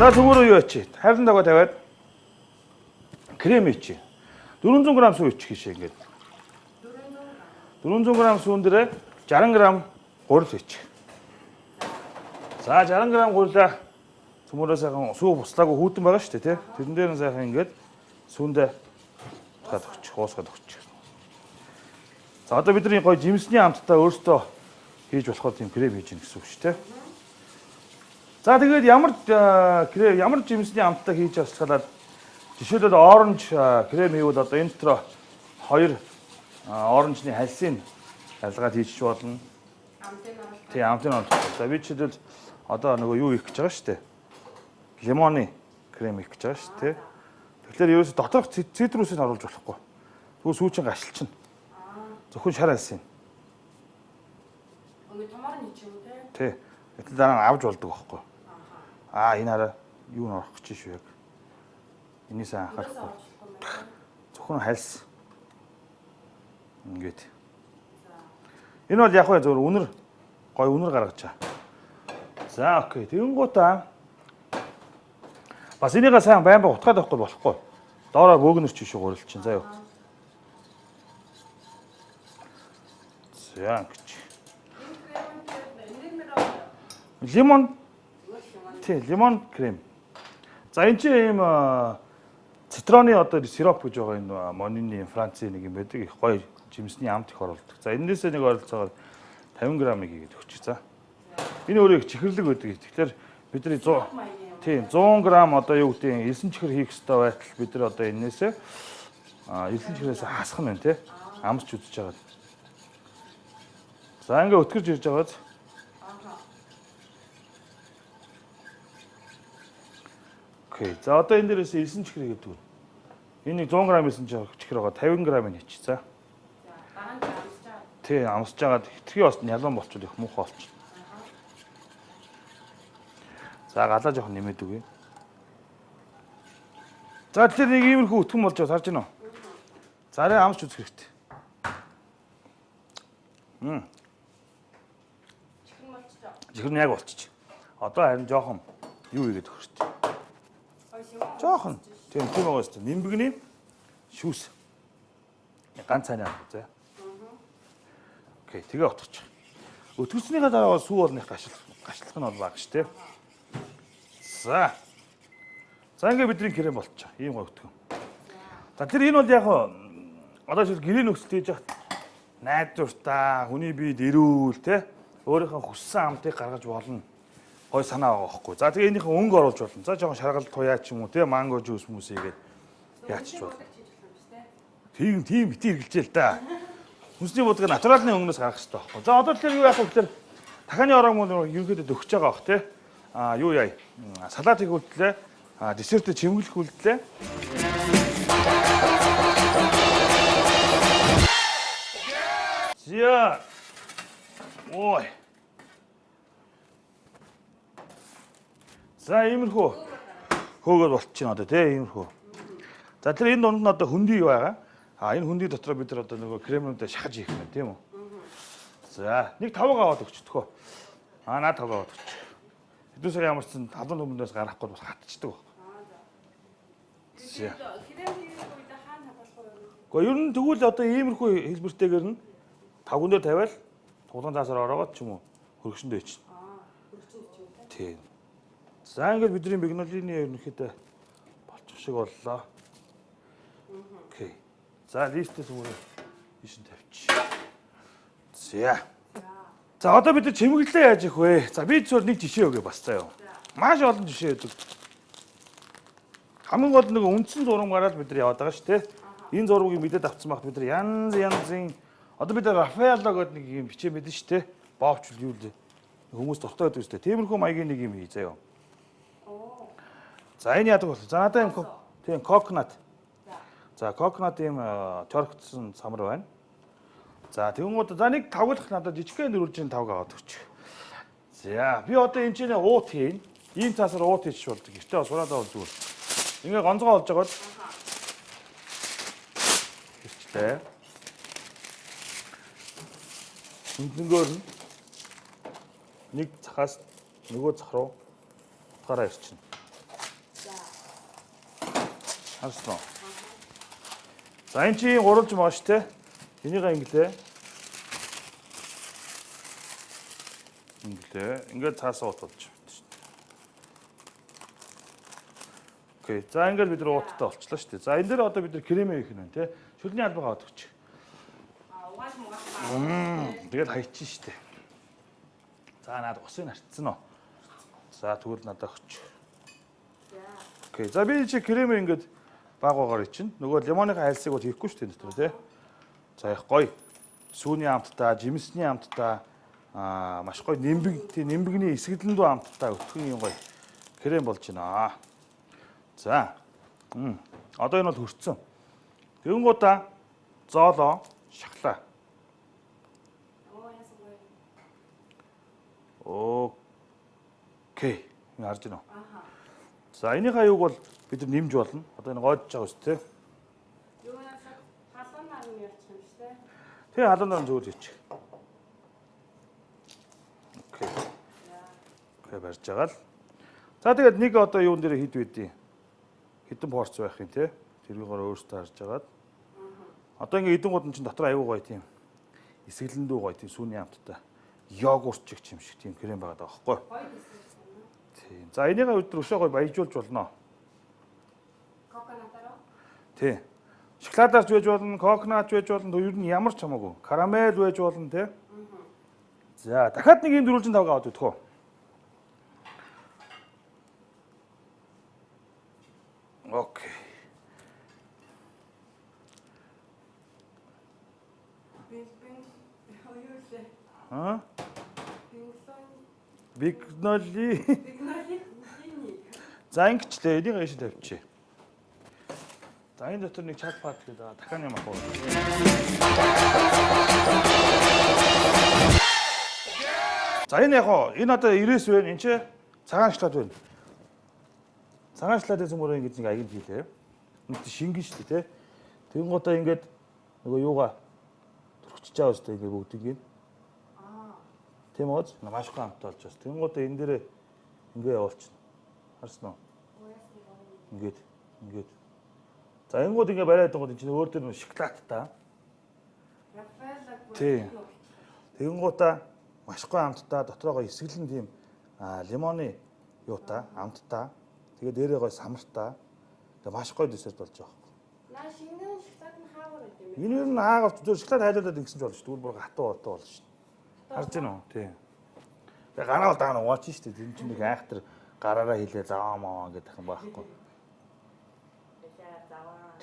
За төмөрөө юу ачи? Хайрандаагаа тавиад крем ичи. 400 г сүү ичих шээ ингээд. 400 г сүүн дээрээ 60 г гурил ичих. За 60 г гурилаа төмөрөө сайхан сүү буслаагүй хүүтэн байгаа шүү дээ тий. Тэрэн дээр нь сайхан ингээд сүүндээ таад өгчих, уусгаад өгчих. За одоо бидний гоё жимсний амттай өөртөө хийж болохоор тийм крем хийж гин гэсэн үг шүү дээ. За тэгээд ямар жимсний амттай хийж авчихлаад жишээлбэл оранж крем хийвэл одоо энэ дотор 2 оранжны хальсыг алгаад хийчих болно. Тийм амтын оруулах. За би жишээлбэл одоо нөгөө юу хийх гэж байгаа шүү дээ. Лимоны крем хийх гэж байгаа шүү дээ. Тэгэхээр ерөөсө доторх цитрусыг оруулж болохгүй. Тэгвэл сүүчин гашилчна. Зөвхөн шар алсын. Өнгө томор нь ч юм уу те. Тий. Гэтэл дараа нь авч болдог байхгүй. Энэ хараа юу н орох гэж шүү яг. Энийсээ анхаарахгүй. Зөвхөн хальс. Ингээд. Энэ бол яг зөв үнэр гой үнэр гаргаж чаа. За окей. Тэгэнгуутаа бас энийгээ сайн байн утгаад авахгүй болохгүй. Доороо бөөгнөр ч шүү гурил чинь. За юу. За гэж. Лимон. Тий, лимон крем. За энэ чинь ийм цитроны одоо сироп гэж байгаа энэ монины Францын нэг юм байдаг. Их гоё жимсний амт их оруулдаг. За энэсээ нэг ойролцоогоор 50 г-ыг хийгээд өгч. За. Энэ өөрөө их чихэрлэг байдаг. Тэгэхээр бидний 100 тийм 100 г одоо юу гэдэг нь 9 чихэр хийх хэрэгтэй байтал бид нар одоо энэсээ 9 чихрээс хасах нь байна тий. Амсч үзэж байгаа. За ингээ өткөрж ирж байгааз. Окей. За одоо энэ дээрээс 9 чихэр хийгээд өгнө. Энийг 100 г 9 чихэр байгаа 50 г-ыг хийчих. За. Дараа нь амсч байгаа. Тий, амсж байгаад хитрхи бас ялан болчихвол их муухай болчих. За галаа жоохон нэмээд үгүй. За тэгэхээр нэг иймэрхүү өтгөн болж байгаа харж байна уу? За арай амсч үзэх хэрэгтэй. Чихэр нь яг болчих. Одоо харин жоохон юу хийгээд өгөх хэрэгтэй. Жоохон. Тийм байгаа шүү дээ. Нимбэгний шүүс. Ганц цаана заа. Окей, тэгээ отгочих. Өтгөцснийхаа дараа сүү болных гашлах нь бол баг шүү дээ. За. За ингээ бидний крем болчих. Ийм гоё өтгөн. За тэр энэ бол яг одоо жишээл гэрээ нөхцөл хийж яхад найдвартаа хүний биед ирүүл те өөрийнхөө хүссэн амтыг гаргаж болно. Гой санаа байгаа байхгүй. За тэгээ энийхээ өнгө оруулж болно. За жоохон шаргал туяа ч юм уу те манго жуус мүс ийгээд яачих бол. Тийм бити эргэлжээ л да. Хүнсний будаг натуралны өнгнөөс гаргах хэрэгтэй байхгүй. За одоо тэгэхээр юу яах вэ гэхээр дахааны ороо мөн ерөнхийдөө өгч байгаа бах те. Юу яа. Салатыг үлдлээ. Десертэ чимэглэх үлдлээ. За. Ой. За иймэрхүү хөөгөл болчихно одоо тий иймэрхүү. За тэр энэ дунд нь одоо хөндөй байгаа. Энэ хөндөй дотор бид нар одоо нөгөө кремнүүдээ шахаж хийх юм тийм үү? За нэг 5 аваад өгчдөхөө. Наа 5 аваад өгч. Хэдэн сая ямар ч сан талын өмнөөс гарахгүй бас хатчихдаг баг. За. Гэхдээ ер нь тэгвэл одоо иймэрхүү хэлбэртэйгээр нь 5 гүн дээр тавиал тулгын цаасаар ороогоод ч юм уу хөргөшөндөө ичнэ. Тийм. За ингээд бидний магнолины ерөнхийдөө болчих шиг боллоо. Окей. За листээс өөрөө ишин тавьчих. За. За одоо бид чимэглэлээ яаж их вэ? За би зөвхөн нэг жишээ өгье бас заяа. Маш олон жишээ өгдөг. Хамгийн гол нэг үндсэн зураг гараад бид нар яваад байгаа шүү дээ. Энэ зургийг мэдээд авцсан багт бид нар янзын одоо бид Рафаэлло гэдэг нэг юм бичээ мэдэн шүү дээ. Боовч юу л хүмүүс дуртай байдаг шүү дээ. Тиймэрхүү маягийн нэг юм хий заяа. За энэ яадаг бол. За надад юм тийм кокнат. За кокнат юм чоргдсон самар байна. За тэгвэл за нэг тавглах надад жижигхэн нөрүүлжин тавг аваад өгч. За би одоо энэ чинь уут хийн. Ийм цаасаар уут хийчих болдог. Гэтэ бас ураадаа бол зүгээр. Ингээ гонцгой олж байгаад хийчихлээ. Үнэнгөөр нь нэг цахаас нөгөө цах руу утгаараа ирчихнэ. 알았어. 자, 인치 오를 좀 하시대. 이니가 인기대. 인기대. 인거 다서 어떻죠? 오케이. 자, 인거 비드로 어떻다 올члаа шүү дээ. За, энэ дээр одоо бид нар кремээ хийх нь тий. Шүлний албагаа авах. Угааж муугаад. Тэгээд хайчих шүү дээ. За, наад усыг нарцсан уу? За, тэгвэл надад өгч. Окей. За, би чи кремээ ингээд баг багаар чинь. Нөгөө лимоныхаа айлсыг бол хийхгүй шүү дээ дотор тий. За, их гоё. Сүүний амттай, жимсний амттай маш гоё нимбэгний эсгэлэндүү амттай өтгөн юм гоё крем болж байна. За. Одоо энэ бол хөрцөн. Тэгэнгүүтээ зоолоо шахлаа. Окей. Энэ харж байна уу? За, энийхээ юуг бол бид нар нэмж болно. Одоо энэ гоодж байгаа үст те. Юу яасаа халуун наран ярьчих юм шүү дээ. Тэг халуун наран зүгээр хийчих. Окей. Окей барьж байгаа л. За, тэгээд нэг одоо юун дээр хід байдیں۔ Хэдэн порц байх юм те. Тэргийгээр өөрөөсөө харж агаад. Одоо ингээ эдэнгууд нь чинь дотор аюу гоё тийм. Эсгэлэндүү гоё тийм сүүний амттай. Йогурт чиг юм шиг тийм крем байгаа даахгүй. Тийм. За, энийгээ өдөр өшөө гоё баяжуулж болно. Коконатараа? Тий. Шоколадаас байж болно, коконат байж болно, ер нь ямар ч хамаагүй. Карамел байж болно те. За, дахиад нэг юм дөрвөлжин тавг аваад өгөх үү? Окей. Бигноли. За, ингэчлээ. Энийг ийш тавьчих. За, энэ дотор нэг чат пад гэдэг дахиад юм авах уу? За, энэ яг оо энэ одоо 90-с байна. Энд чи цагаан шоколад байна. Цагаан шоколадын мөрөө ингэж нэг аяг хийлээ. Энд шингэн шүү дээ, тэ. Тэнгуудаа ингээд нөгөө юугаа төрчихөж байгаа шүү дээ, ингээд бүгдийг. Тийм үү? Маш их амт болж байна. Тэнгуудаа энэ дээрээ ингээ явуулчихна. Харсан уу? Ингээд. За, энгууд ингээ бариад байгаа чинь өөр дөр шоколадтай. Тийм. Тэнгуудаа маш их амттай, дотроо эсгэлэн тийм лимоны юутай, амттай. Тэгээд дээрээ гой самартай. Тэгээд маш гоё десерт болж байгаа. Наа шингэн шоколад нь хаагаар гэдэг юм. Энэ юу н хаагавч зөв шоколад хайлуулаад ингэсэн ч болно шүү. Тэгвэл бүр хатуу болно шүү. Харж байна уу? Тийм. Тэгээд гараал даана ууч шүү дээ. Энэ чинь нэг айхтар гараараа хилээ заамаа гэдэг юм байхгүй.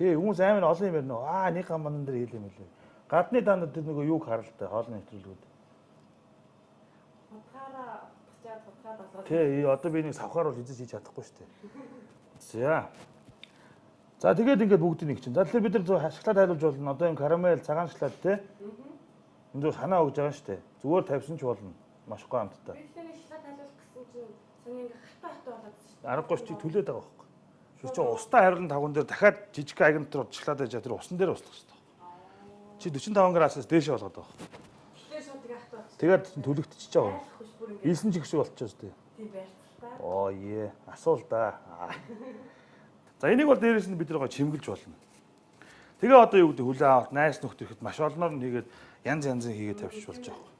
Тий, хүмүүс амар олон юм ярина. Нэг хаман дээр хилээ мэлээ. Гадны дандаа тэр нөгөө юуг харалтай хоолны нэвтрүүлгүүд. Тий, одоо би нэг савхаар бол хийж чадахгүй шүү дээ. За, тэгээд ингээд бүгдийг нэг чинь. За, тэгэхээр бид нар шоколад хайлуулж болно. Одоо энэ карамел, цагаан шоколад тий. Энд зөв санаа өгж байгаа шүү дээ. Зүгээр тавьсан ч болно. Маш гоё амттай. Би тэр шоколад хайлуулах гэсэн чинь сони ингээ хатаа болоод шүү дээ. Аргагүй чи түлээд байгаа байхгүй. Шүү чи устаа хариулан тавган дээр дахиад жижиг агент дотор шоколад байж тэр усан дээр услах шүү дээ. Чи 45 градусаас дээш болгоод байгаа байхгүй. Тэр шууд ингээ хатаа. Тэгээд түлэгтчихэж байгаа. Ийсэн ч их шиг болчихсон шүү дээ. Тийм байцтай. Оо е, асуул да. За, энийг бол дээрээс нь бид нэг чимгэлж болно. Тэгээ одоо юу гэдэг хүлээ авалт, найс нөхд ирэхэд маш олноор нь хийгээд янз янзын хийгээд тавьчих болж байгаа.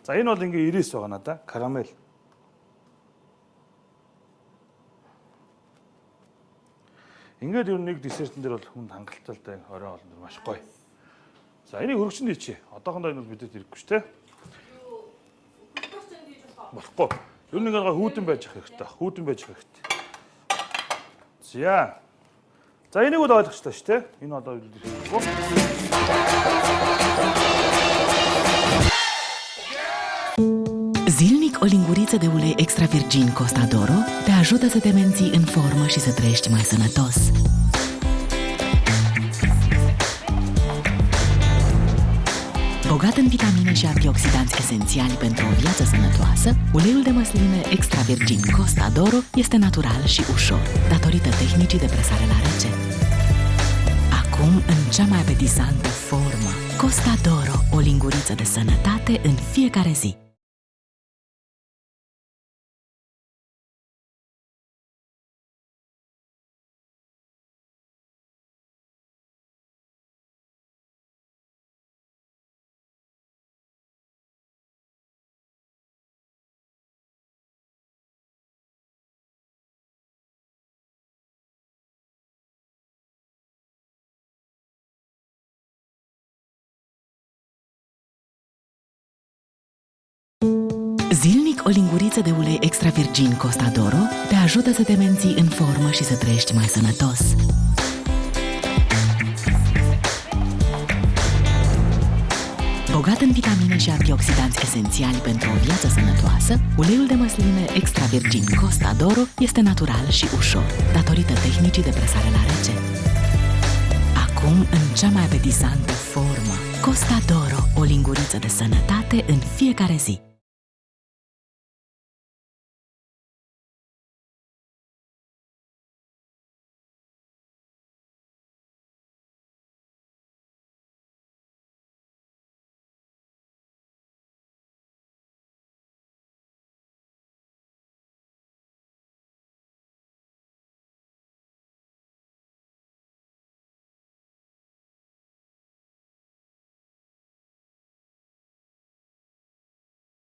За, энэ бол ингээ 99 байгаа надаа. Карамел. Ингээд ер нь нэг десертэн дээр бол хүнд хангалттай орой олон маш гоё. За, энийг өргөчөнд хийчихье. Одоохондоо энэ бол бидэд ирэхгүй шүү, тэ? Болохгүй. Ер нь ингээ хүүдэн байж ах хэрэгтэй. Хүүдэн байж ах хэрэгтэй. За, энийг бол ойлгочлаа шүү, тэ? Энэ одоо хийхгүй. Zilnic, o linguriță de ulei extra virgin Costa d'Oro te ajută să te menții în formă și să trăiești mai sănătos. Bogat în vitamine și antioxidanți esențiali pentru o viață sănătoasă, uleiul de măsline extra virgin Costa d'Oro este natural și ușor, datorită tehnicii de presare la rece. Acum, în cea mai apetisantă formă, Costa d'Oro, o linguriță de sănătate în fiecare zi. o linguriță de ulei extra virgin Costa d'Oro te ajută să te menții în formă și să trăiești mai sănătos. Bogat în vitamine și antioxidanți esențiali pentru o viață sănătoasă, uleiul de măsline extra virgin Costa d'Oro este natural și ușor, datorită tehnicii de presare la rece. Acum, în cea mai apetisantă formă, Costa d'Oro, o linguriță de sănătate în fiecare zi.